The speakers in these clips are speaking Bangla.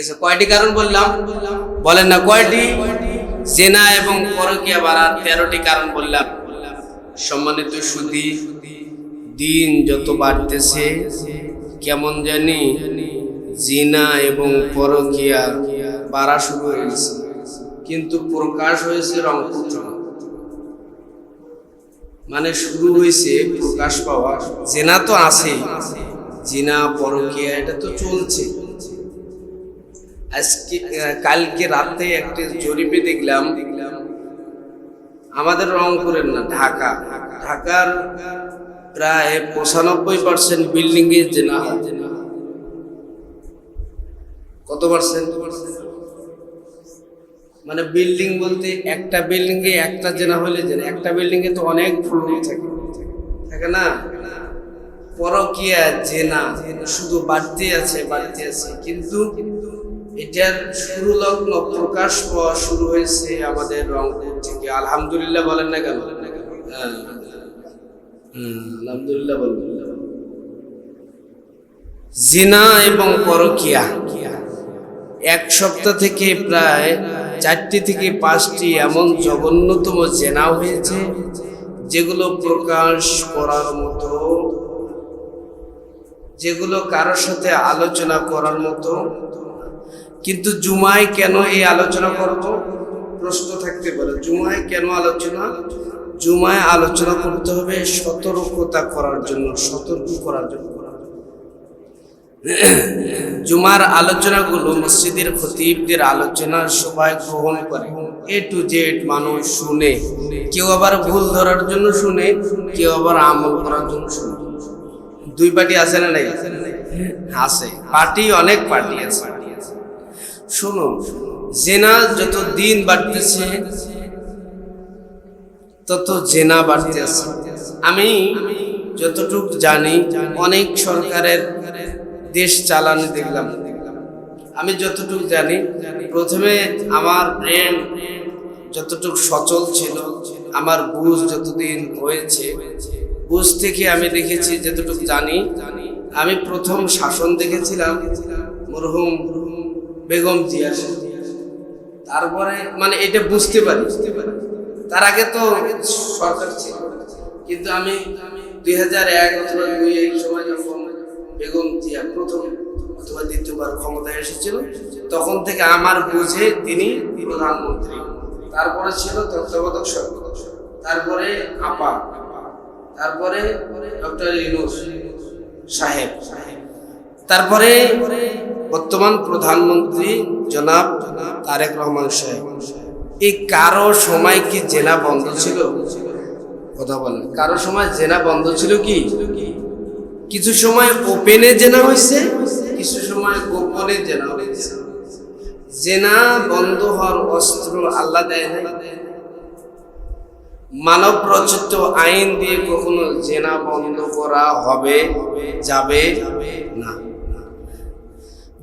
আছে। কয়টি কারণ বললাম? বলেন না কয়টি? জিনা এবং পরকীয়া বাড়ার 13টি কারণ বললাম। সম্মানিত সুধী, দিন যত বাড়তেছে কেমন জানি জিনা এবং পরকীয়া বাড়া শুরু হয়েছে, কিন্তু প্রকাশ হয়েছে রংপুর থেকে। মানে শুরু হয়েছে প্রকাশ পাওয়া। জিনা তো আছে, জিনা পরকীয়া এটা তো চলছে। আজকে কালকে রাতে একটা জরিপে দেখলাম, আমাদের রংপুরের না, ঢাকার প্রায় 95% বিল্ডিং এ জিনা। কত পার্সেন্ট? মানে বিল্ডিং বলতে একটা বিল্ডিং এ একটা জিনা হলে জিনা, একটা বিল্ডিং এ তো অনেক ফ্লোর থাকে না। পরকীয়া জিনা শুধু বাড়তে আছে, কিন্তু এটার শুরু লগ্ন প্রকাশ পাওয়া শুরু হয়েছে আমাদের রংপুর থেকে। আলহামদুলিল্লাহ বলেন না কেন? আলহামদুলিল্লাহ বলেন। জিনা এবং পরকীয়া এক সপ্তাহ থেকে প্রায় 4টি থেকে 5টি এমন জঘন্যতম জেনা হয়েছে যেগুলো প্রকাশ করার মতো, যেগুলো কারোর সাথে আলোচনা করার মতো। কিন্তু জুমায় কেন এই আলোচনা করব? প্রশ্ন থাকতে পারে, জুমায় কেন আলোচনা? জুমায় আলোচনা করতে হবে সতর্কতা করার জন্য, সতর্ক করার জন্য। জুমার আলোচনাগুলো মসজিদের খতিবদের আলোচনার সবাই গ্রহণ করে, A to Z মানুষ শুনে। কেউ আবার ভুল ধরার জন্য শুনে, কেউ আবার আমল করার জন্য শুনে। দুই পার্টি আছে না? নাই আছে, পার্টি, অনেক পার্টি আছে। শোনো, জেনা যত দিন বাড়তেছে তত জেনা বাড়তে আছে। আমি যতটুকু জানি, অনেক সরকারের দেশ চালানো দেখলাম। আমি যতটুকু জানি, প্রথমে আমার ব্রেন যতটুকু সচল ছিল, আমার বুঝ যতদিন হয়েছে, বুঝ থেকে আমি দেখেছি, যতটুকু জানি, আমি প্রথম শাসন দেখেছিলাম মরহুম বেগম জিয়া। তারপরে মানে এটা বুঝতে পারি, তার আগে তো সরকার ছিল, কিন্তু আমি 2001 অথবা 2002 এই সময় যখন বেগম জিয়া প্রথম অথবা দ্বিতীয়বার ক্ষমতায় এসেছিল, তখন থেকে আমার বুঝে তিনি প্রধানমন্ত্রী। তারপরে ছিল তত্ত্বাবধায়ক সরকার, তারপরে আপা, তারপরে ডক্টর ইউনূস সাহেব, তারপরে বর্তমান প্রধানমন্ত্রী জনাব তারেক রহমান সাহেব। এই কারো সময় কি জেনা বন্ধ ছিল? কথা বলেন, কারো সময় জেনা বন্ধ ছিল কি? কিছু সময় ওপেনে জেনা হয়েছে, কিছু সময় গোপনে জেনা হয়েছে। জেনা বন্ধ হওয়ার অস্ত্র আল্লাহ দেয় না। মানব রচিত আইন দিয়ে কখনো জেনা বন্ধ করা হবে যাবে না।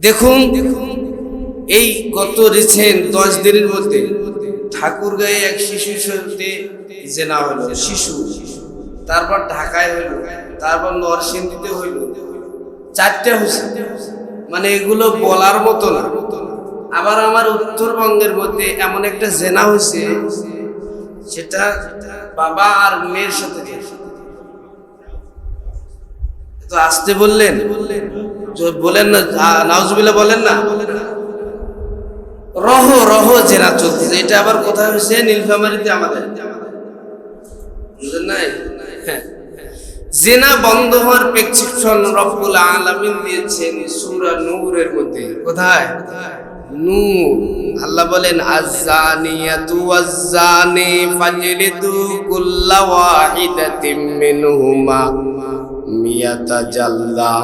দেখুন, এই গত রিসেন্ট 10 দিনের মধ্যে ঠাকুরগাঁয়ে এক শিশুর সাথে জেনা হলো, শিশু। তারপর ঢাকায় হইল, তারপর নরসিংদীতে হইল, 4টে হয়েছে। মানে এগুলো বলার মতো না। আবার আমার উত্তরবঙ্গের মধ্যে এমন একটা জেনা হয়েছে, সেটা বাবা আর মেয়ের সাথে। তো আসতে বললেন, বলেন না, নাউজুবিল্লাহ বলেন না। রহ জেনা চলতেছে। এটা আবার কোথায় হয়েছে? নীলফামারীতে আমাদের, বুঝলেন নাই? জেনা বন্ধ হওয়ার প্রেসক্রিপশন রব্বুল আলামিন দিয়েছেন সূরা নূরের মধ্যে। কোথায়? নূর। আল্লাহ বলেন, আয-যানিয়াতু ওয়াজ-যানি ফাজলিদু কুল্লা ওয়াহিদাতিন মিনহুমা মিয়াতা জালদা।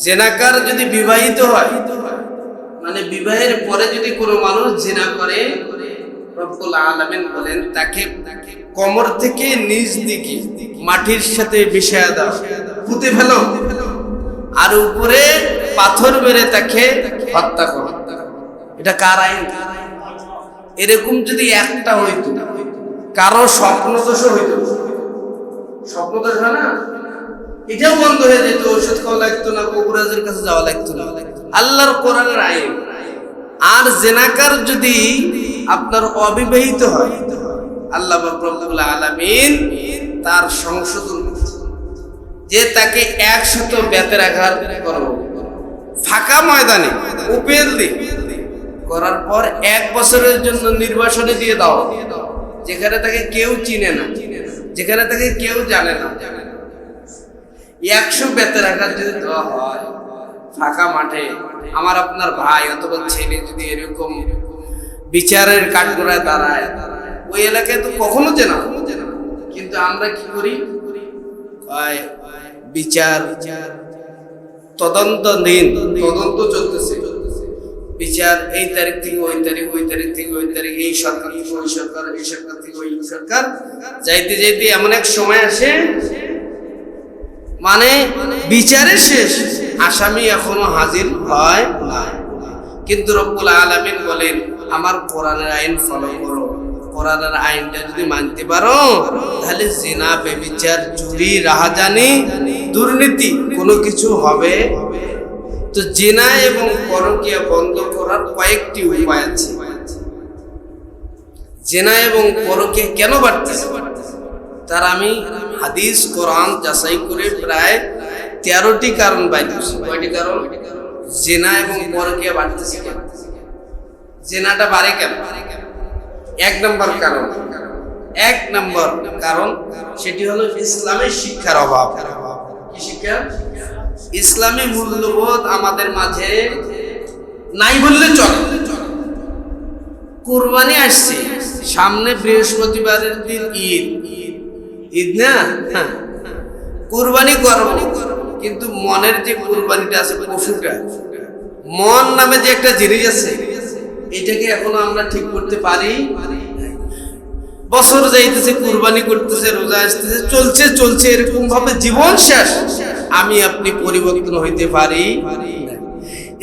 জেনাকার যদি বিবাহিত হয়, মানে বিবাহের পরে যদি কোনো মানুষ জিনা করে, রব্বুল আলামিন বলেন তাকে কোমর থেকে নিচ দিকে মাটির সাথে মিশিয়ে দাও, পুঁতে ফেলো, আর উপরে পাথর মেরে তাকে হত্যা করো। এটা কার আইন? এরকম যদি একটা হইতো, কারো স্বপ্নদোষ হইতো, স্বপ্নদোষ হয় না, এটাও বন্ধ হয়ে যেত। ওষুধ খাওয়া লাগতো না, কবিরাজের কাছে যাওয়া লাগতো না। আল্লাহর কোরআনের আইন। আর জেনাকার যদি আপনার অবিবাহিত হয়, আল্লাহ রাব্বুল আলামিন তার সংশোধন যে তাকে 100 বেতের আঘাত করব, ফাঁকা ময়দানে ওপেন করার পর 1 বছরের জন্য নির্বাসনে দিয়ে দাও, যেখানে তাকে কেউ চিনে না, যেখানে তাকে কেউ জানে না। 100 বেতের আঘাত যদি দেওয়া হয় ফাঁকা মাঠে, আমার আপনার ভাই অথবা ছেলে যদি এরকম বিচারের কাঠগড়ায় দাঁড়ায়, ওই এলাকায় তো কখনো চেনা, কিন্তু আমরা কি করি, বিচার তদন্ত চলতেছে, বিচার এই তারিখ থেকে ওই তারিখ, ওই তারিখ থেকে ওই তারিখ, এই সরকার থেকে ওই সরকার, এই সরকার থেকে ওই সরকার, যাইতে যাইতে এমন এক সময় আসে মানে বিচারের শেষ, আসামি এখনো হাজির হয় না। কিন্তু রব্বুল আলামিন বলেন আমার কোরআনের আইন ফলো করো, কোরআনের আইনটা যদি মানতে পারো তাহলে জিনা, ব্যভিচার, চুরি, রাহাজানি, দুর্নীতি কোনো কিছু হবে। তো জিনা এবং পরকীয়া বন্ধ করার কয়েকটি উপায় আছে। জিনা এবং পরকীয়া কেন বাড়তেছে তার আমি হাদিস কোরআন যাচাই করে প্রায় 13টি কারণ পাইছি। কয়টি কারণ? জিনা এবং পরকীয়া বাড়তেছে কেন, জিনাটা বাড়ে কেন? 1 নম্বর কারণ সেটি হলো ইসলামের শিক্ষার অভাব। কি শিক্ষা? ইসলামী মূল্যবোধ আমাদের মাঝে নাই বললে চলে। কুরবানি আসছে সামনে, বৃহস্পতিবারের দিন ঈদ না, কুরবানি করব, কিন্তু মনের যে কুরবানিটা আছে, পশুটা, মন নামে যে একটা জিনিস আছে, এটাকে এখনো আমরা ঠিক করতে পারি। বছর যাইতেছে, কুরবানি করতেছে, রোজা আসতেছে, চলছে এরকম ভাবে জীবন শেষ, আমি আপনি পরিবর্তন হইতে পারি।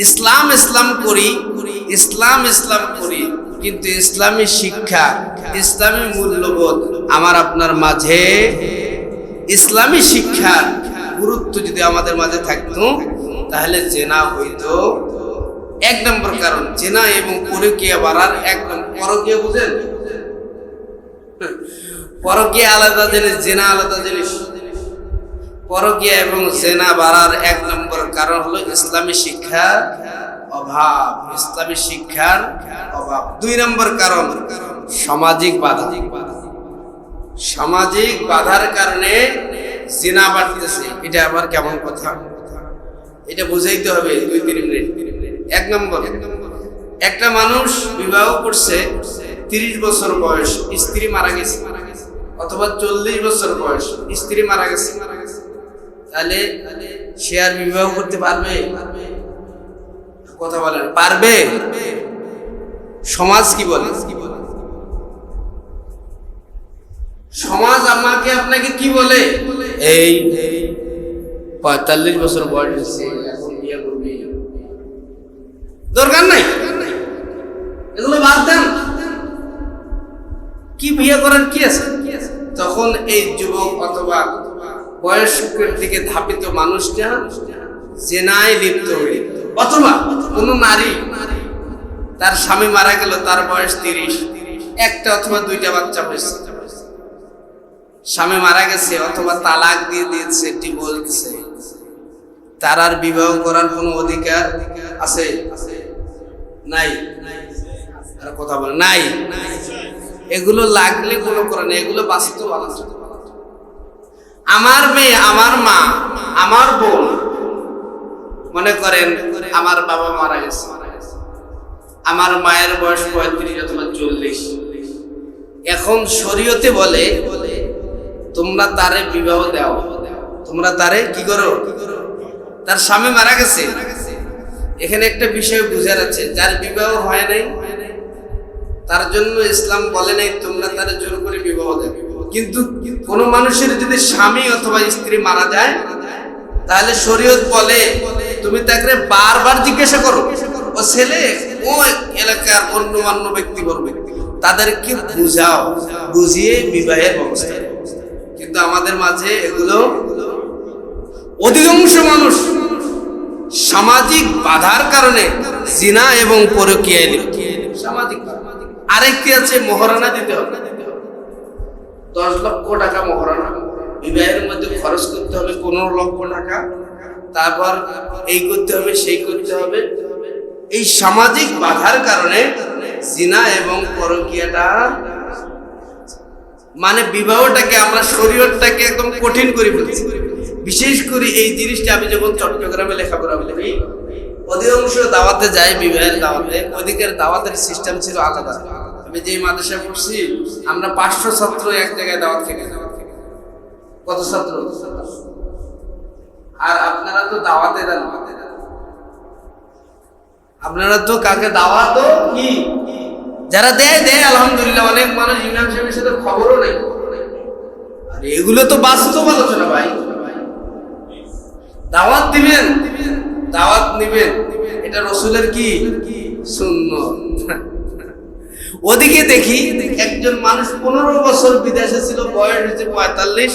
ইসলাম করি, কিন্তু ইসলামী শিক্ষা, ইসলামী মূল্যবোধ আমার আপনার মাঝে, ইসলামী শিক্ষার গুরুত্ব যদি আমাদের মাঝে থাকতো তাহলে জেনা হইতো। 1 নম্বর কারণ জেনা এবং পরকীয়া বাড়ার 1 নম্বর। পরকীয়া বুঝেন? পরকীয়া আলাদা জিনিস, জেনা আলাদা জিনিস। পরকীয়া এবং জেনা বাড়ার 1 নম্বর কারণ হলো ইসলামী শিক্ষার অভাব। 2 নম্বর কারণ সামাজিক বাধা। সামাজিক বাধার কারণে জিনা বাড়তেছে। এটা আবার কেমন কথা, এটা বুঝাইতে হবে 2-3 মিনিট। 1 নম্বর, একটা মানুষ বিবাহ করছে, 30 বছর বয়স, স্ত্রী মারা গেছে, অথবা 40 বছর বয়স, স্ত্রী মারা গেছে, তাহলে সে আর বিবাহ করতে পারবে? কথা বলেন, পারবে? সমাজ কি বলে? সমাজ আমাকে আপনাকে কি বলে? এই 45 বছর বয়স হয়েছে, এখন বিয়ে করবি, দরকার নাই, এগুলো বাদ দেন, কি বিয়ে করার কি আছে? তখন এই যুবক অথবা বয়স্কের দিকে ধাপিত মানুষটা জেনায় লিপ্ত হয়ে, অথবা কোনো নারী, তার স্বামী মারা গেল, তার বয়স 30, 1টা অথবা 2টা বাচ্চা হয়েছে, স্বামী মারা গেছে অথবা তালাক দিয়ে দিয়েছে, ডিভোর্স দিয়েছে, তার আর বিবাহ করার কোনো অধিকার আছে? নাই। আর কথা বলে নাই। এগুলো লাগলে কোনো করে না, এগুলো বাস্তব আলোচনা। আমার মেয়ে, আমার মা, আমার বোন, মনে করেন আমার বাবা মারা গেছে, আমার মায়ের বয়স 35 অথবা 40, এখন শরীয়তে বলে তোমরা তারে বিবাহ দাও, তোমরা তারে কি করো? তার স্বামী মারা গেছে। এখানে একটা বিষয় বুঝার আছে, যার বিবাহ হয় নাই তার জন্য ইসলাম বলে নাই তোমরা তারে জোর করে বিবাহ দাও। কিন্তু কোন মানুষের যদি স্বামী অথবা স্ত্রী মারা যায়, তাহলে শরীয়ত বলে তুমি তাকে বারবার জিজ্ঞাসা করো, ও ছেলে, ও এলাকার অন্যমান্য ব্যক্তিবর্গ, তাদেরকে বুঝাও, বুঝিয়ে বিবাহের ব্যবস্থা। কিন্তু আমাদের মাঝে এগুলো অধিকাংশ মানুষ সামাজিক বাধার কারণে জিনা এবং পরকীয়ায় লিপ্ত। সামাজিক আরেকটি আছে মহারণা দিতে হবে, 10 লক্ষ টাকা মহারণা, বিবাহের মধ্যে খরচ করতে হবে 15 লক্ষ টাকা, তারপর এই করতে হবে সেই করতে হবে। এই সামাজিক বাধার কারণে জিনা এবং পরকীয়াটা, মানে বিবাহটাকে আমরা শরীয়তটাকে একদম কঠিন করে ফেলছি। বিশেষ করে এই জিনিসটা আমি যখন চট্টগ্রামে লেখাপড়া করি, অধিকাংশ দাওয়াতে যাই, বিবাহের দাওয়াতে, ওদিকের দাওয়াতের সিস্টেম ছিল আলাদা। আমি যে মাদ্রাসায় পড়ছি, আমরা 500 ছাত্র এক জায়গায় দাওয়াত খেতে। কত ছাত্র? আর আপনারা তো দাওয়াতে দেন, আপনারা তো কাকে দাওয়াত কি যারা দেয় দেয় আলহামদুলিল্লাহ, অনেক মানুষ ইমাম সাহেবের সাথে খবরও নেই। আর এগুলো তো বাস্তব আলোচনা ভাই। দাওয়াত দিবেন, দাওয়াত নিবেন, এটা রসুলের কি সুন্নাত। ওদিকে দেখি একজন মানুষ 15 বছর বিদেশে ছিল, বয়স হয়েছে 45,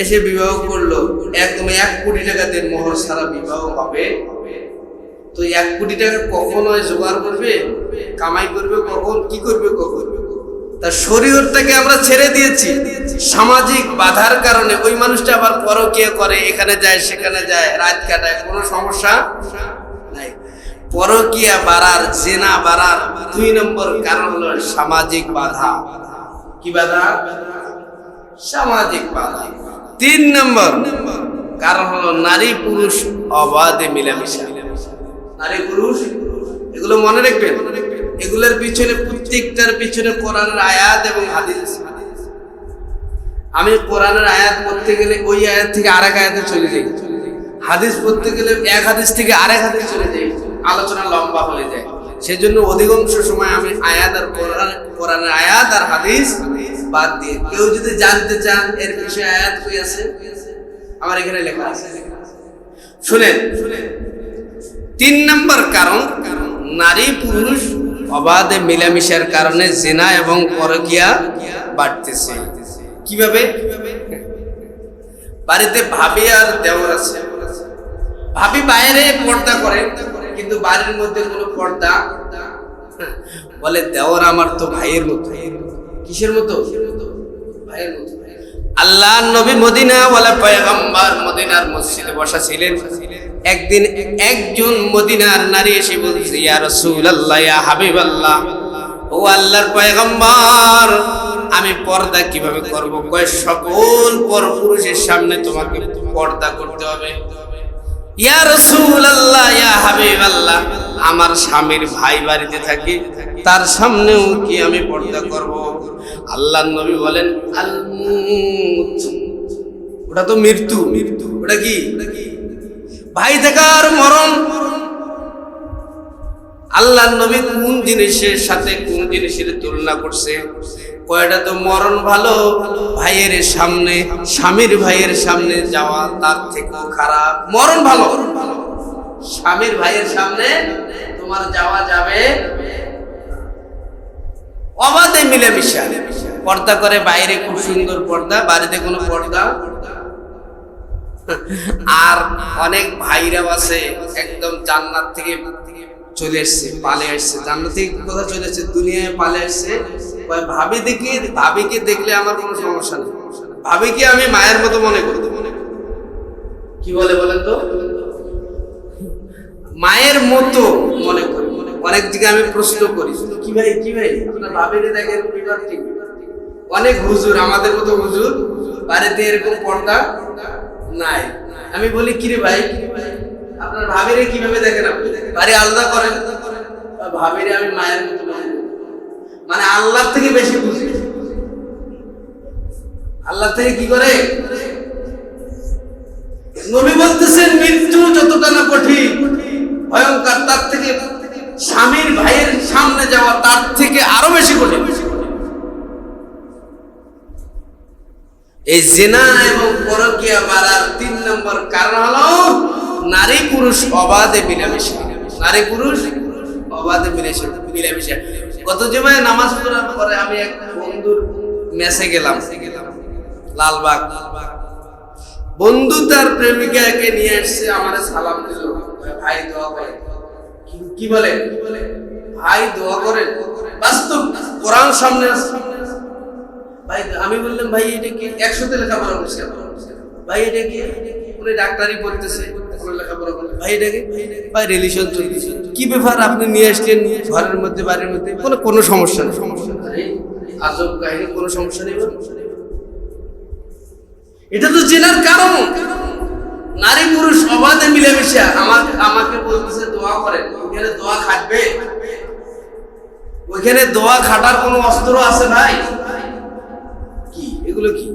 এসে বিবাহ করলো, একদম 1 কোটি টাকা দেন মোহর ছাড়া বিবাহ হবে। তো 1 কোটি টাকা কখন হয় জোগাড় করবে, কামাই করবে কখন, কি করবে কখন? তার শরীয়তটাকে আমরা ছেড়ে দিয়েছি সামাজিক বাধার কারণে। ওই মানুষটা আবার পরকীয়া করে, এখানে যায় সেখানে যায়, রাত কাটায়, কোনো সমস্যা নাই। পরকীয়া বাড়ার, জিনা বাড়ার 2 নম্বর কারণ হলো সামাজিক বাধা। কি বাধা? সামাজিক বাধা। 3 নম্বর কারণ হলো নারী পুরুষ অবাধে মিলামিশা। নারী পুরুষ, এগুলো মনে রাখবেন, এগুলোর পিছনে, প্রত্যেকটার পিছনে কোরআনের আয়াত এবং হাদিস। আমি কোরআনের আয়াত পড়তে গেলে ওই আয়াত থেকে আরেক আয়াতে চলে যাই, হাদিস পড়তে গেলে এক হাদিস থেকে আরেক হাদিস চলে যাই, আলোচনা লম্বা হয়ে যায়। সেজন্য অধিকাংশ সময় আমি আয়াত আর কোরআনের আয়াত আর হাদিস বাদ দিয়ে, কেউ যদি জানতে চান এর বিষয়ে আয়াত কই আছে, আমার এখানে লেখা আছে, শুনেন। 3 নম্বর কারণ নারী পুরুষ অবাধে মিলামিশার কারণে জিনা এবং পরকীয়া বাড়তেছে। কিভাবে? বাড়িতে ভাবি আর দেওর আছে, ভাবি বাইরে পর্দা করে কিন্তু বাড়ির মধ্যে কোনো পর্দা, বলে দেওর আমার তো ভাইয়ের মতো। কিসের মতো? ভাইয়ের মতো। আল্লাহর নবী মদিনা ওয়ালা পয়গম্বর মদিনার মসজিদে বসা ছিলেন। একদিন একজন মদিনার নারী এসে বলছে, ইয়া রাসূলুল্লাহ, ইয়া হাবিবাল্লাহ, ও আল্লাহর পয়গম্বর, আমি পর্দা কিভাবে করব? কয় সকল পরপুরুষের সামনে তোমাকে পর্দা করতে হবে। ইয়া রাসূলুল্লাহ, ইয়া হাবিবাল্লাহ, আমার স্বামীর ভাই বাড়িতে থাকে, তার সামনেও কি আমি পর্দা করব? আল্লাহর নবী বলেন, আল মুত, ওটা তো মৃত্যু। ওটা কি? ভাই থাকার মরণ। আল্লাহর নবী কোন জিনিসের সাথে কোন জিনিসের তুলনা করছে? কয়টা তো মরণ ভালো, ভাইয়ের সামনে, স্বামীর ভাইয়ের সামনে যাওয়া তার থেকেও খারাপ। মরণ ভালো, স্বামীর ভাইয়ের সামনে তোমার যাওয়া যাবে। অবাধে মিলেমিশা পর্দা করে, বাইরে খুব সুন্দর পর্দা, বাড়িতে কোনো পর্দা। আর অনেক ভাইরাও আছে একদম জান্নাত থেকে চলে এসছে, পালে আসছে। জান্নাত থেকে কোথায় চলে এসছে? দুনিয়ায় পালে আসছে। ভাবিকে দেখলে আমার কোনো সমস্যা নেই, ভাবিকে আমি মায়ের মতো মনে করি। কি বলে বলেন তো? মায়ের মতো মনে করি। অনেক দিকে আমি প্রশ্ন করি, কি ভাই আপনার ভাবিরে দেখেন ঠিক? অনেক হুজুর, আমাদের মতো হুজুর, বাড়িতে এরকম পর্দা নাই। আমি বলি, কিরে ভাই, আপনার ভাবিরে কিভাবে দেখেন? আপনি বাড়ি আলাদা করেন। ভাবিরে আমি মায়ের মতো মনে করি, মানে আল্লাহ থেকে বেশি বুঝি। আল্লাহ থেকে কি করে? নবী বলতেছেন, মৃত্যু যতটা না কঠিন ভয়ঙ্কর, তার থেকে স্বামীর ভাইয়ের সামনে যাওয়া তার থেকে আরো বেশি কঠিন। এই জিনা এবং পরকীয়া বাড়ার 3 নম্বর কারণ হলো নারী পুরুষ অবাধে মিলামিশা। নারী পুরুষ অবাধে মিলামিশা। গত জুমায় নামাজ পড়ার পরে আমি এক বন্ধুর মেসে গেলাম, লালবাগ। বন্ধু তার প্রেমিকাকে নিয়ে আসছে, আমার সালাম দিল, ভাই দোয়া করেন। কি বলে ভাই দোয়া করেন, বাস্তব কোরআন সামনে আসছে। ভাই আমি বললাম ভাই এটা কি 100তে লেখাপড়া করছে, ভাই এটা কি উনি ডাক্তারি পড়তেছে, লেখাপড়া করলে ভাই এটা কি ভাই রিলেশন চলতেছে, কি ব্যাপার আপনি নিয়ে আসলেন ঘরের মধ্যে বাড়ির মধ্যে, কোনো সমস্যা নেই, সমস্যা নেই, আজব কাহিনী, কোনো সমস্যা নেই। এটা তো জেনার কারণ। নারী পুরুষ অবাধে মিলেমিশে আমাকে বলতেছে দোয়া করেন, ওখানে দোয়া খাটবে, ওইখানে দোয়া খাটার কোনো অস্ত্র আছে ভাই? কি এগুলো, কি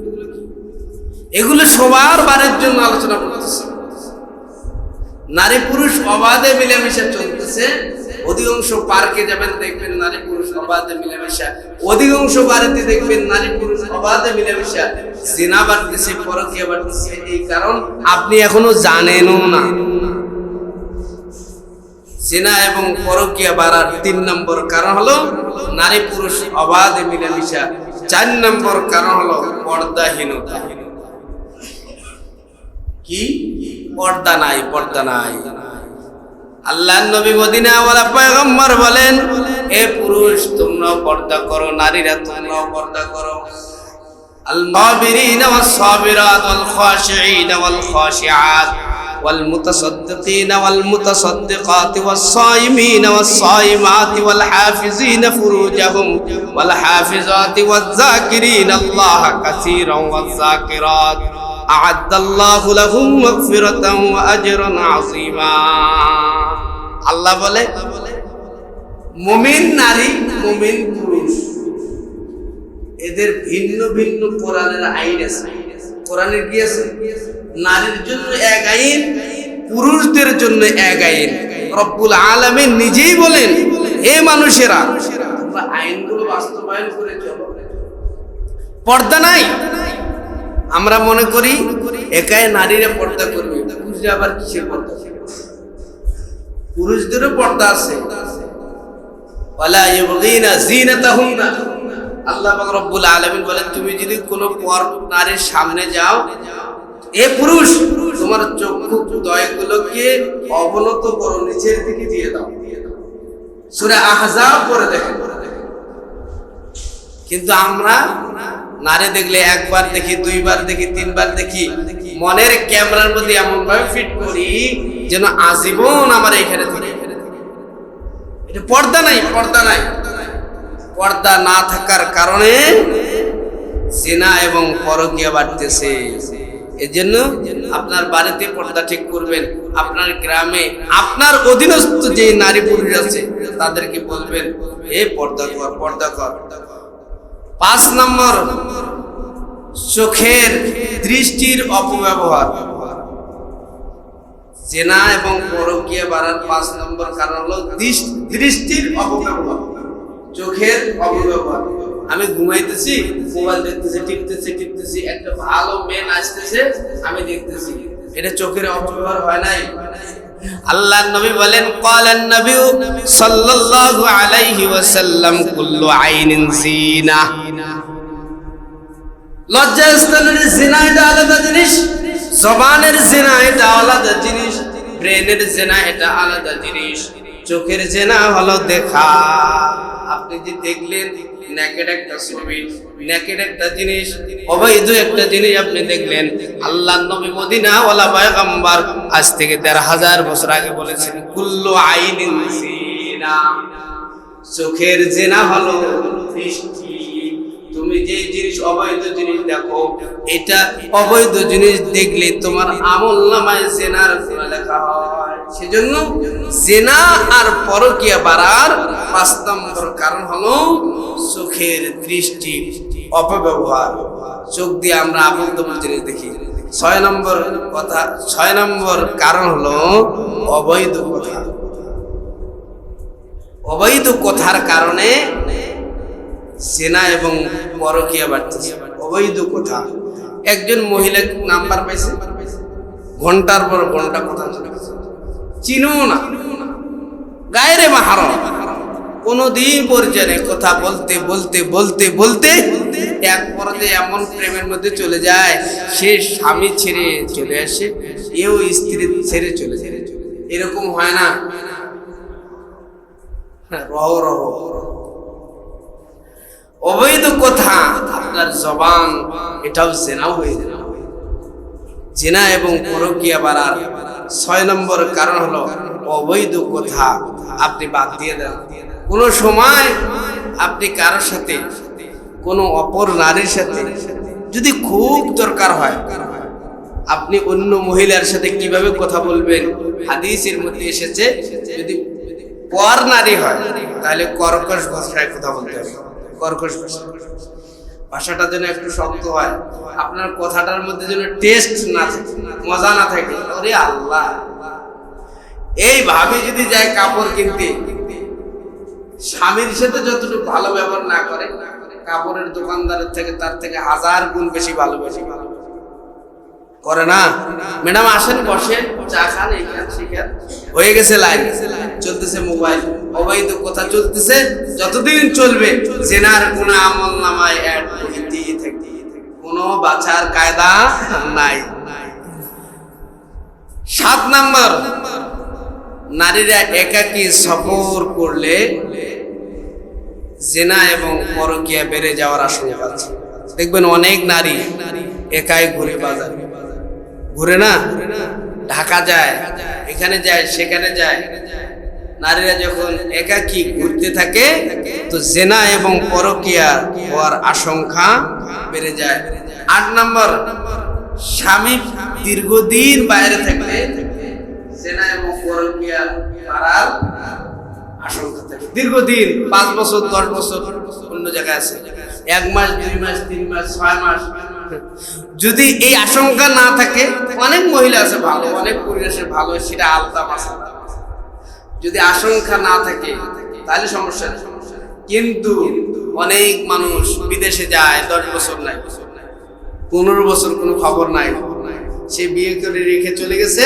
এগুলো সবার বাড়ির জন্য আলোচনা করতেছে। নারী পুরুষ অবাধে মিলেমিশে চলতেছে, অধিকাংশ পার্কে যাবেন দেখবেন নারী পুরুষ অবাধে মিলেমিশে, অধিকাংশ বাড়িতে দেখবেন নারী পুরুষ অবাধে মিলেমিশে, জিনা বাড়তেছে, পরকীয়া বাড়তেছে। এই কারণ আপনি এখনো জানেনও না। জিনা এবং পরকীয়া বাড়ার 3 নম্বর কারণ হলো নারী পুরুষ অবাধে মিলেমিশে। 4 নম্বর কারণ হলো পর্দাহীনতা। কি পর্দা নাই, পর্দা নাই। আল্লাহর নবী মদিনাওয়ালা পয়গম্বর বলেন, এ পুরুষ তোমরাও পর্দা করো, নারীরা তোমরাও পর্দা করো। আল সাবিরিনা ওয়াস সাবিরাত ওয়াল খাশিঈনা ওয়াল খাশিআত ওয়াল মুতাসাদ্দিকিনা ওয়াল মুতাসাদ্দিকাত ওয়াস সাইমিনা ওয়াস সাইমাত ওয়াল হাফিজিনা ফুরুজাহুম ওয়াল হাফিজাত ওয়াজ যাকিরিনা আল্লাহা কাসীরান ওয়াজ যাকিরাত আ'আদ্দাল্লাহু লাহুম মাগফিরাতান ওয়া আজরান আযীমা। আল্লাহ বলে মুমিন নারী, মুমিন পুরুষ, এদের ভিন্ন ভিন্ন কোরআনের আইন আছে। কোরআনের কি আছে? নারীর জন্য এক আইন, পুরুষদের জন্য এক আইন। রব্বুল আলামিন নিজেই বলেন, হে মানুষেরা তোমরা আইনগুলো বাস্তবায়ন করে চলো। পর্দা নাই। আমরা মনে করি একাই নারীরা পর্দা করবে, পুরুষরা আবার কিসের পর্দা? পুরুষদেরও পর্দা আছে। ওয়ালা ইবগিনা যিনাতাহুন্না, আল্লাহ পাক রব্বুল আলামিন বলেন তুমি যদি কোনো পর নারীর সামনে যাও, এ পুরুষ তোমার চক্ষু দয়গুলোকে অবনত করো, নিচের দিকে দিয়ে দাও। সূরা আহজাব পড়ে দেখেন। কিন্তু আমরা নারী দেখলে একবার দেখি, 2 বার দেখি, 3 বার দেখি, মনের ক্যামেরার মধ্যে এমন ভাবে ফিট করি যেন আজীবন আমার এখানে থাকে। এটা পর্দা নাই, পর্দা নাই। পর্দা না থাকার কারণে জিনা এবং পরকীয়া বাড়তেছে। এজন্য আপনার বাড়িতে পর্দা ঠিক করবেন, আপনার গ্রামে আপনার অধীনস্থ যে নারী পুরুষ আছে তাদেরকে বলবেন, এ পর্দা কর, পর্দা কর। 5 নম্বর চোখের দৃষ্টির অপব্যবহার। জিনা এবং পরকীয়া বাড়ার 5 নম্বর কারণ হলো দৃষ্টির অপব্যবহার, চোখের অপব্যবহার। আমি ঘুমাইতেছি, মোবাইল দেখতেছি, টিপতেছি, একটা ভালো মেয়ে আসতেছে, আমি দেখতেছি, এটা চোখের অপব্যবহার হয় নাই? আল্লাহর নবী বলেন, ক্বালান নবী সাল্লাল্লাহু আলাইহি ওয়াসাল্লাম কুল্লু আইনিন জিনা। লজ্জাস্থানের জিনা এটা আলাদা জিনিস, জবানের জিনা এটা আলাদা জিনিস, ব্রেনের জিনা এটা আলাদা জিনিস। চোখের জিনা হলো দেখা। আপনি যে দেখলেন নেকেড একটা ছবি, নেকেড একটা জিনিস, অবৈধ একটা জিনিস আপনি দেখলেন, আল্লাহর নবী মদিনাওয়ালা পয়গম্বর আজ থেকে ১৩,০০০ বছর আগে বলেছেন, কুল্লু আইনিন জিনা। চোখের জিনা হলো দৃষ্টি। তুমি যে জিনিস অবৈধ জিনিস দেখো, এটা অবৈধ জিনিস দেখলে তোমার আমলনামায় জিনার গুনাহ লেখা হয়। সেজন্য জিনা আর পরকীয়া বাড়ার 5 নম্বর কারণ হলো চোখের দৃষ্টি অপব্যবহার। চোখ দিয়ে আমরা আবদ্ধ জিনিস দেখি। 6 নম্বর কারণ হলো অবৈধ কথা। অবৈধ কথার কারণে জিনা এবং পরকীয়া বাড়তেছে। অবৈধ কথা। একজন মহিলা নাম্বার পাইছে, ঘন্টার পর ঘন্টা কথা চলে, চিনো না, গায়রে মাহরাম, কোনদিন পর্যায়ে কথা বলতে বলতে বলতে বলতে এক পর্যায়ে এমন প্রেমের মধ্যে চলে যায়, সে স্বামী ছেড়ে চলে আসে, এও স্ত্রী ছেড়ে চলে যায়। এরকম হয় না? রহ রহ অবৈধ কথা, আপনার জবান, এটাও জেনাও হয়ে যায়। জিনা এবং পরকীয়া বাড়ার 6 নম্বর কারণ হলো অবৈধ কথা আপনি বাদ দিয়ে দেন। কোন সময় আপনি কারোর সাথে, কোন অপর নারীর সাথে যদি খুব দরকার হয়, আপনি অন্য মহিলার সাথে কিভাবে কথা বলবেন? হাদিসের মধ্যে এসেছে, যদি পর নারী হয় তাহলে কর্কশ ভাষায় কথা বলতে হবে। কর্কশ ভাষাটা যেন একটু শক্ত হয়, আপনার কথাটার মধ্যে যেন টেস্ট না থাকে, মজা না থাকে। ওরে আল্লাহ, এইভাবে যদি যায় কাপড় কিনতে, স্বামীর সাথে যতটুকু ভালো ব্যবহার না করে, কাপড়ের দোকানদারের থেকে তার থেকে 1000 গুণ বেশি ভালোবাসি করে না। ম্যাডাম আসেন, বসেন, চা খান, এইখান সেখান, হয়ে গেছে লাইন, চলতেছে মোবাইল, অবৈধ কথা চলতেছে। যতদিন চলবে জেনার কোন আমল নামায় অ্যাড হইতেই থাকে, কোনো বাঁচার কায়দা নাই। 7 নম্বর, নারীরা একাকী সফর করলে জিনা এবং পরকীয়া বেড়ে যাওয়ার আশঙ্কা আছে। দেখবেন অনেক নারী একাই ঘুরে, বাজার ঘুরে না, ঢাকা যায়, এখানে যায়, সেখানে যায়। নারীরা যখন একাকী ঘুরতে থাকে তো জিনা এবং পরকীয়া হওয়ার আশঙ্কা বেড়ে যায়। 8 নম্বর, স্বামী দীর্ঘদিন বাইরে থাকলে জিনা এবং পরকীয়া করার আশঙ্কা থাকে। দীর্ঘদিন 5 বছর 10 বছর অন্য জায়গায় আছে, 1 মাস 2 মাস 3 মাস 6 মাস, যদি এই আশঙ্কা না থাকে, অনেক মহিলা আছে ভালো, অনেক পরিবেশে ভালো, সেটা আলাদা মাসলা। যদি আশঙ্কা না থাকে তাহলে সমস্যা নেই। কিন্তু অনেক মানুষ বিদেশে যায়, 10 বছর নাই, 15 বছর কোনো খবর নাই, সে বিয়ে করে রেখে চলে গেছে।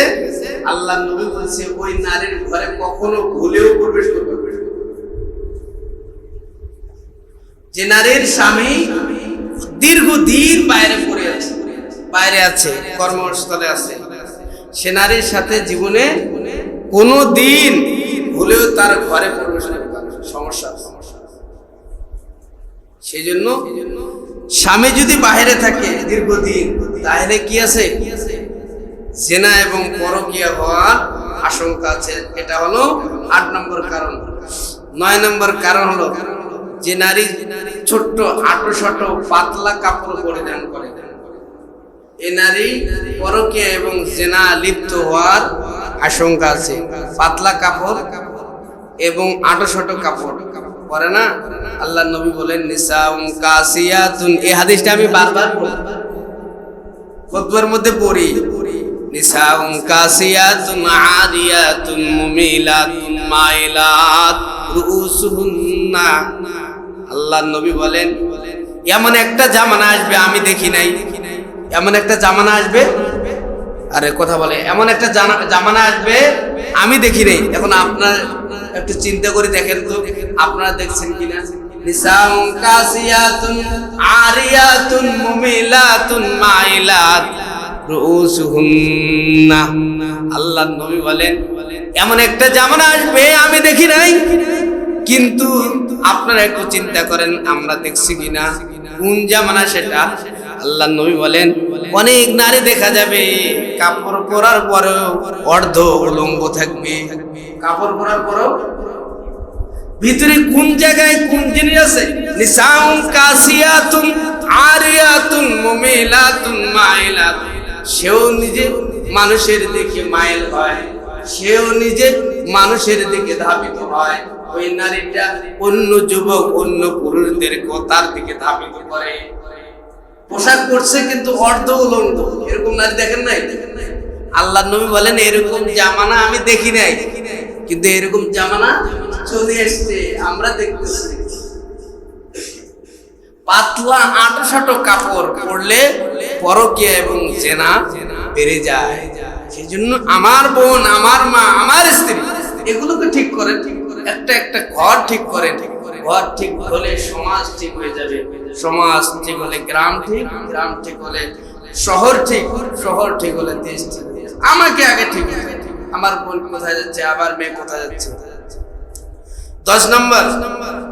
আল্লাহ নবী বলছে ওই নারীর ঘরে কখনো ভুলেও প্রবেশ করবে। যে নারীর স্বামী দীর্ঘদিন বাইরে পড়ে আছে, বাইরে আছে, কর্মস্থলে আছে, সে নারীর সাথে জীবনে কোনো দিন ভুলেও তার ঘরে প্রবেশ করবে, সমস্যা। সেই জন্য স্বামী যদি বাইরে থাকে দীর্ঘদিন, তাহলে কি আছে? জিনা এবং পরকীয়া হওয়ার আশঙ্কা আছে। এটা হলো 8 নম্বর কারণ। 9 নম্বর কারণ হলো যে নারী ছোট্ট আঁটো পাতলা কাপড় পরিধান করে, এই নারী পরকীয়া এবং জিনা লিপ্ত হওয়ার আশঙ্কা আছে। পাতলা কাপড় এবং আঁটো কাপড় পরে না, আল্লাহ নবী বলেন নিসাউন কাসিয়াতুন। এই হাদিসটা আমি বারবার খুতবার মধ্যে পড়ি, নিসাউন কাসিয়াতুন আরিয়াতুন মুমিলাতুন মাইলাত রুউসুহুন্না। আল্লাহ নবী বলেন এমন একটা জামানা আসবে আমি দেখি নাই, এমন একটা জামানা আসবে, আরে কথা বলে, এমন একটা জামানা আসবে আমি দেখি নাই। এখন আপনার একটু চিন্তা করে দেখেন তো, আপনারা দেখছেন কিনা? নিসাউন কাসিয়াতুন আরিয়াতুন মুমিলাতুন মাইলাত রুউসুহুন্না। আল্লাহ নবী বলেন এমন একটা জামানা আসবে আমি দেখি নাই, কিন্তু আপনারা একটু চিন্তা করেন আমরা দেখছি কিনা, কোন জামানা সেটা? আল্লাহ নবী বলেন অনেক নারী দেখা যাবে কাপড় পরার পরেও অর্ধ উলঙ্গ থাকবে, কাপড় পরার পরেও ভিতরে কোন জায়গায় কোন জিনিস আছে? নিসাউন কাসিয়াতুন আরিয়াতুন মুমিলাতুন মাইলাত। সেও নিজে মানুষের দিকে মাইল হয়, সেও নিজে মানুষের দিকে ধাবিত হয়। ওই নারীটা অন্য যুবক, অন্য পুরুষদের কথার দিকে ধাবিত করে। পোশাক পরছে কিন্তু অর্ধ উলঙ্গ, এরকম নারী দেখেন নাই? আল্লাহ নবী বলেন এরকম জামানা আমি দেখি নাই, কিন্তু এরকম জামানা চলে এসছে, আমরা দেখতেছি। পাতলা আঁটো কাপড় পরলে পরকীয়া এবং জিনা বেড়ে যায়। সেই জন্য আমার বোন, আমার মা, আমার স্ত্রী এগুলোকে ঠিক করেন, একটা একটা ঘর ঠিক করেন। ঘর ঠিক হলে সমাজ ঠিক হয়ে যাবে, সমাজ ঠিক হলে গ্রাম ঠিক, গ্রাম ঠিক হলে শহর ঠিক, শহর ঠিক হলে দেশ ঠিক। আমাকে আগে ঠিক হতে, আমার বোন কোথায় যাচ্ছে, আবার মেয়ে কোথায় যাচ্ছে। 10 নম্বর,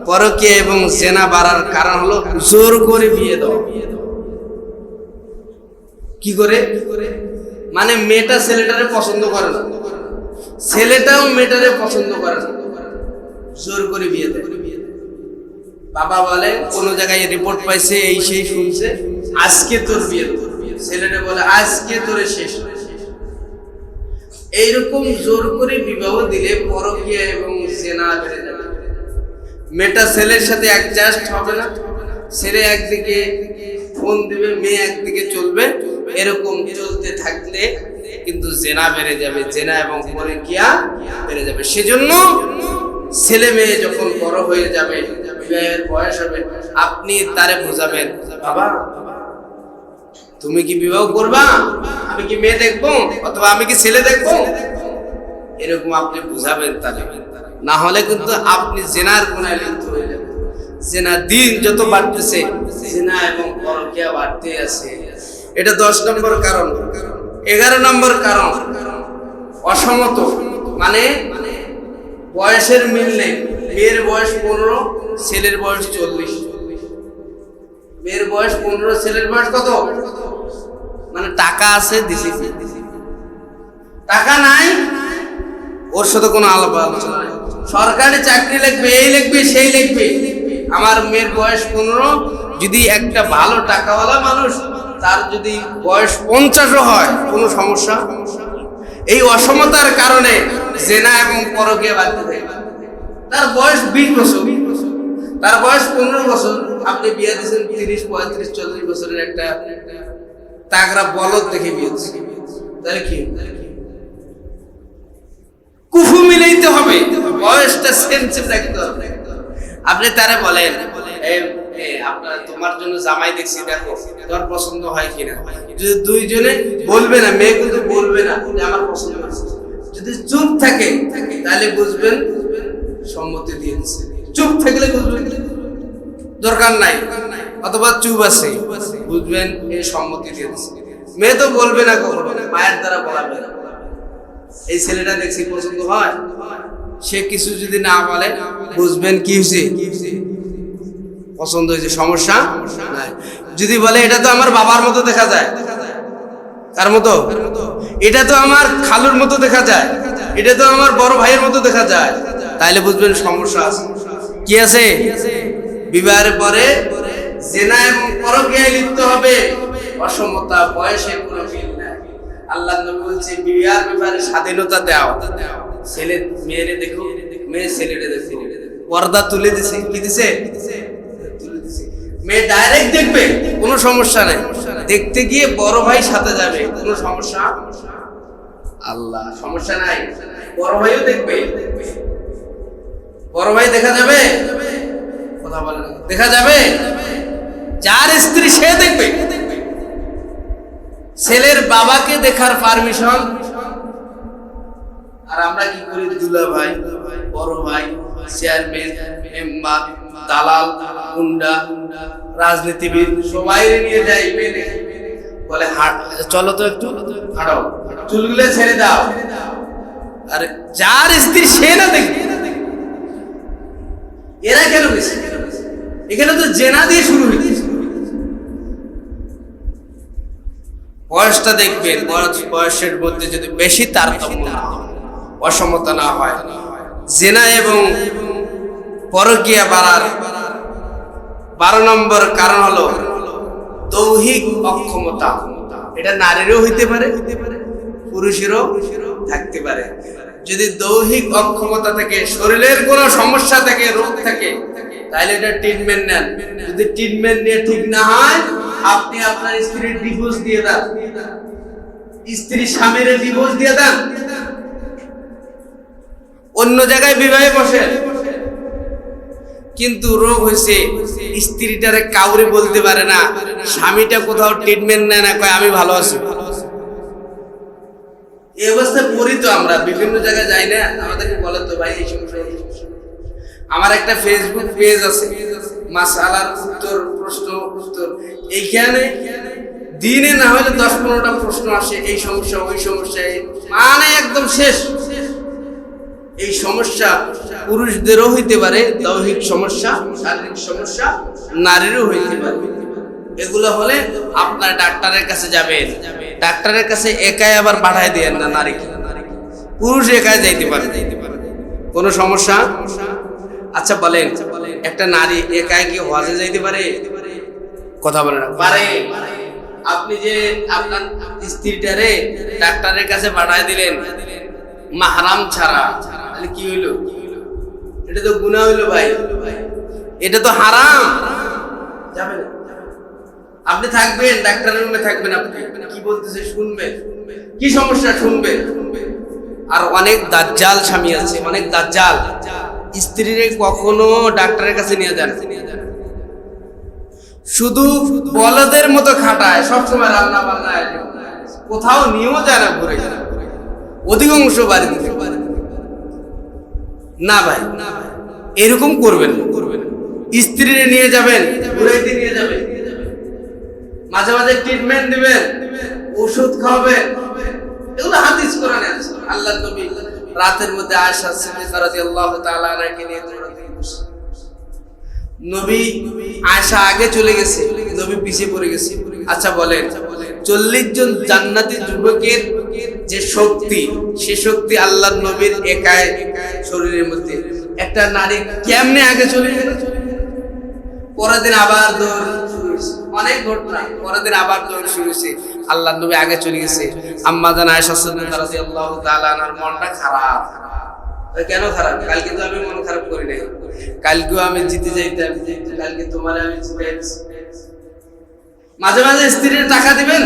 পরকীয়া এবং জেনা বাড়ার কারণ হলো জোর করে বিয়ে দেওয়া। কি করে? মানে মেয়েটা ছেলেটারে পছন্দ করে না, ছেলেটাও মেয়েটারে পছন্দ করে না, জোর করে বিয়ে দেয়। বাবা বলে কোনো জায়গায় রিপোর্ট পাইছে, এই সেই শুনছে, আজকে তোর বিয়ে দেব। ছেলেটা বলে আজকে তোরে শেষ। এইরকম জোর করে বিবাহ দিলে পরকীয়া এবং জেনা বেড়ে যাবে। মেয়েটা ছেলের সাথে অ্যাডজাস্ট হবে না, ছেলে একদিকে ফোন দিবে, মেয়ে একদিকে চলবে। এরকম চলতে থাকলে কিন্তু জেনা বেড়ে যাবে, জেনা এবং পরকীয়া বেড়ে যাবে। সেজন্য ছেলে মেয়ে যখন বড় হয়ে যাবে, বিবাহের বয়স হবে, আপনি তারে বোঝাবেন, বাবা তুমি কি বিবাহ করবা, আমি কি মেয়ে দেখবো, অথবা আমি কি ছেলে দেখবো, এরকম আপনি বুঝাবেন তারে। না হলে কিন্তু আপনি জেনার কোনায় লিপ্ত হয়ে যাবেন। জেনা দিন যত বাড়তেছে, জেনা এবং পরকীয়া বাড়তে আছে। এটা 10 নম্বর কারণ। 11 নম্বর কারণ অসমত, মানে বয়সের মিল নেই। মেয়ের বয়স 15, ছেলের বয়স 40। মেয়ের বয়স 15, ছেলের বয়স কত? মানে টাকা আছে দিছি, টাকা নাই ওর সাথে কোনো আলাপ আলোচনা নাই। সরকারি চাকরি লিখবে, এই লিখবে, সেই লিখবে। আমার মেয়ের বয়স 15, যদি একটা ভালো টাকাওয়ালা মানুষ, তার যদি বয়স 50ও হয়, কোনো সমস্যা। এই অসমতার কারণে জেনা এবং পরকীয়া বাড়তে থাকে। তার বয়স 20 বছর, তার বয়স 15 বছর, আপনি বিয়ে দিয়েছেন 30, 35, 40 বছরের একটা তাগড়া বলদ দেখে বিয়ে দিয়েছেন। তাহলে কি কুফু মিলাইতে হবে, বয়সটা সেন্সিভ রাখতে হবে। আপনি তারে বলেন, আপনার তোমার জন্য জামাই দেখছি, দেখো তোমার পছন্দ হয় কিনা। যদি দুইজনে বলবে না, মেয়ে কিন্তু বলবে না যে আমার পছন্দ হয়েছে, যদি চুপ থাকে তাহলে বুঝবেন সম্মতি দিয়েছে। চুপ থাকলে বুঝবেন দরকার নাই, অথবা চুপ আছে বুঝবেন এই সম্মতি দিয়েছে। মেয়ে তো বলবে না কখনো, মায়ের দ্বারা বলাবে না, এই ছেলেটা দেখছি পছন্দ হয়। সে কিছু যদি না বলে বুঝবেন কি হয়েছে, পছন্দ হয়েছে, সমস্যা নাই। যদি বলে এটা তো আমার বাবার মতো দেখা যায়, কার মতো? এটা তো আমার খালুর মতো দেখা যায়, এটা তো আমার বড় ভাইয়ের মতো দেখা যায়, তাইলে বুঝবেন সমস্যা আছে। কি আছে? বিবাহের পরে জেনা এবং পরকীয়ায় লিপ্ত হবে। অসমতা, বয়সের কোনো মিল নাই। আল্লাহ নবী বলছে বিবাহের ব্যাপারে স্বাধীনতা দাও। ছেলে মেয়েরে দেখো, মেয়ে ছেলেরে দেখো। পর্দা তুলে দিছে, কি দিছে? তুলে দিছে। মেয়ে ডাইরেক্ট দেখবে, কোনো সমস্যা নাই। দেখতে গিয়ে বড় ভাই সাথে যাবে, কোনো সমস্যা? আল্লাহ সমস্যা নাই। বড় ভাইও দেখবে, বড় ভাই দেখা যাবে, কথা বলে না, দেখা যাবে। যার স্ত্রী সে দেখবে। ছেলের বাবাকে দেখার পারমিশন। আর আমরা কি করি? দুলা ভাই, বড় ভাই, চেয়ারম্যান, মেম্বার, দালাল, গুন্ডা, রাজনীতিবিদ সবাই নিয়ে যাই, বলে চলো তো একটু হাঁটাও, চুলগুলো ছেড়ে দাও। আর যার স্ত্রী সে না দেখবে। এরা কেন গেছে? এখানে তো জেনা দিয়ে শুরু হয়েছে। বয়সটা দেখবেন, বয়সের মধ্যে যদি বেশি তারতম্য না হয়, অসমতা না হয়, জেনা এবং পরকীয়া বাড়ার 12 নম্বর কারণ হলো দৈহিক অক্ষমতা। এটা নারীরও হইতে পারে, পুরুষেরও থাকতে পারে। যদি দৈহিক অক্ষমতা থাকে, শরীরের কোনো সমস্যা থাকে, রোগ থাকে, তাহলে এটা ট্রিটমেন্ট নেন। যদি ট্রিটমেন্ট নিয়ে ঠিক না হয়, আপনি আপনার স্ত্রীর ডিভোর্স দিয়ে দেন, স্ত্রী স্বামীর ডিভোর্স দিয়ে দেন, অন্য জায়গায় বিবাহে বসেন। কিন্তু রোগ হয়েছে, স্ত্রীটারে কাউরে বলতে পারে না, স্বামীটা কোথাও ট্রিটমেন্ট নেয় না, কয় আমি ভালো আছি। এই অবস্থায় পড়ি তো আমরা, বিভিন্ন জায়গায় যাই না, আমাদেরকে বলে তো ভাই এই সমস্যা। আমার একটা ফেসবুক পেজ আছে, মাসআলার উত্তর, প্রশ্ন উত্তর। এইখানে দিনে না হলে 10-15টা প্রশ্ন আসে, এই সমস্যা ওই সমস্যা, মানে একদম শেষ। এই সমস্যা পুরুষদেরও হইতে পারে, দৈহিক সমস্যা, শারীরিক সমস্যা নারীরও হইতে পারে। এগুলো হলে আপনার ডাক্তারের কাছে যাবেন। ডাক্তারের কাছে একাই আবার পাঠায় দেন না নারীকে, পুরুষ একাই যাইতে পারে। কোনো সমস্যা? আচ্ছা বলেন, একটা নারী একাই কি হজে যাইতে পারে? কথা বলে না পারে। আপনি যে আপনার স্ত্রীটারে ডাক্তারের কাছে পাঠায় দিলেন মাহরাম ছাড়া, তাহলে কি হইলো? এটা তো গুনাহ হইলো ভাই, এটা তো হারাম। যাবে না। আপনি থাকবেন ডাক্তারের রুমে, থাকবেন, আপনি কি বলতেছে শুনবেন, কি সমস্যা শুনবেন। আর অনেক দাজ্জাল স্বামী আছে, অনেক দাজ্জাল স্ত্রীরে কখনো ডাক্তারের কাছে নিয়ে যান, শুধু বলদের মতো খাটায়, সবসময় রান্না বান্না, কোথাও নিয়েও যায় না ঘুরে, অধিকাংশ বাড়ি না ভাই। এরকম করবেন, স্ত্রীরে নিয়ে যাবেন, ঘুরাইতে নিয়ে যাবেন, মাঝে মাঝে ট্রিটমেন্ট দিবেন, ওষুধ খাওয়াবেন। এগুলো হাদিস কোরআনে আছে। আল্লাহর নবী রাতের মধ্যে আয়েশা সিদ্দিকা রাদিয়াল্লাহু তাআলা আনহাকে নিয়ে দৌড়াতে বসে। নবী আয়েশা আগে চলে গেছে, নবী পিছিয়ে পড়ে গেছে। আচ্ছা বলেন, 40 জন জান্নাতি যুবকের যে শক্তি, সে শক্তি আল্লাহর নবীর একাই শরীরের মধ্যে। একটা নারী কেমনে আগে চলে গেল? পরের দিন আবার দৌড় শুরু হয়েছে, অনেক ঘটনা। পরের দিন আবার দৌড় শুরু হয়েছে, আল্লাহর নবী আগে চলে গেছে। আম্মা জান আয়েশা সিদ্দিকা রাদিয়াল্লাহু তাআলা আনহার মনটা খারাপ। কেন খারাপ? কালকে তো আমি মন খারাপ করি নাই, কালকেও আমি জিতে যাইতাম, কালকে তোমার আমি জিতাইছি। মাঝে মাঝে স্ত্রীর টাকা দিবেন,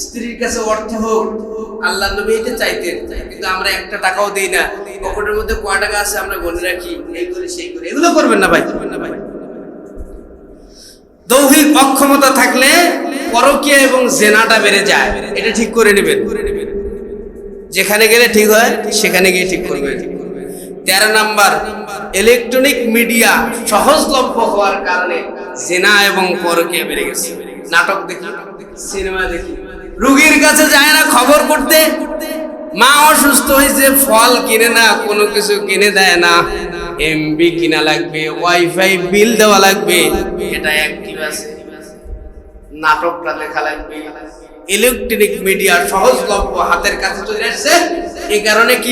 স্ত্রীর কাছে অর্থ হোক, আল্লাহর নবী এটা চাইতেন, কিন্তু আমরা একটা টাকাও দেই না। পকেটের মধ্যে কয় টাকা আছে আমরা গণে রাখি, এই করি সেই করি। এগুলো করবেন না ভাই, করবেন না ভাই। দৈহিক অক্ষমতা থাকলে পরকীয়া এবং জেনাটা বেড়ে যায়, এটা ঠিক করে নেবেন। যেখানে গেলে ঠিক হয় সেখানে গিয়ে ঠিক করবে। 13 নাম্বার, ইলেকট্রনিক মিডিয়া সহজলভ্য হওয়ার কারণে জেনা এবং পরকীয়া বেড়ে গেছে। নাটক দেখি, সিনেমা দেখি, রোগীর কাছে যায় না খবর করতে। মা অসুস্থ হয়েছে, ফল কিনে না, কোনো কিছু কিনে দেয় না, এমবি কিনা লাগবে, ওয়াইফাই বিল দেওয়া লাগবে, এটা অ্যাক্টিভ আছে, নাটকটা দেখা লাগবে। ইলেকট্রনিক মিডিয়া সহজলভ্য, হাতের কাছে চলে আসছে। এই কারণে কি